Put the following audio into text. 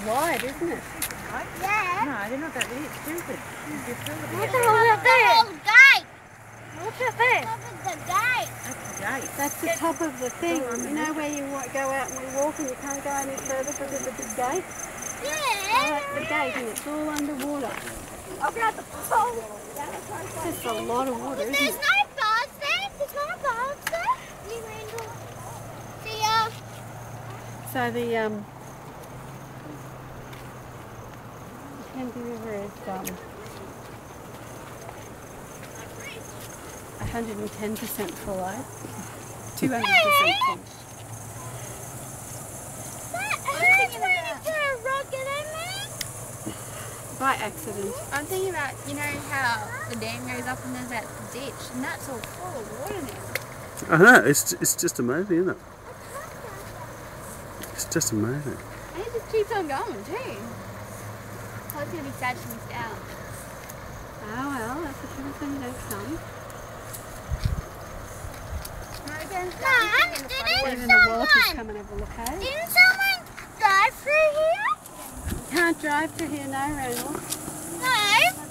wide, isn't it? Yeah. No, they're not that big. It's stupid. What's that there? Gate. What's that there? The gate. That's the gate. That's the top of the thing. You know where you go out and we walk and you can't go any further because of the big gate? Yeah. That's the gate and it's all underwater. I've got the pole. That's a lot of water, isn't There's it? no bars there. There's no bars there. You Randall. So the Mackenzie River is 110% full, 200% full. By accident. I'm thinking about, you know how the dam goes up and there's that ditch and that's all full of water now. I know, it's just amazing, isn't it? It's just amazing. And it just keeps on going too. So it's going to be sad she missed out. Oh well, that's the truth when you don't come. Even the water's coming over, look, hey? Didn't someone drive through here? Can't drive to here, no, Randall. No.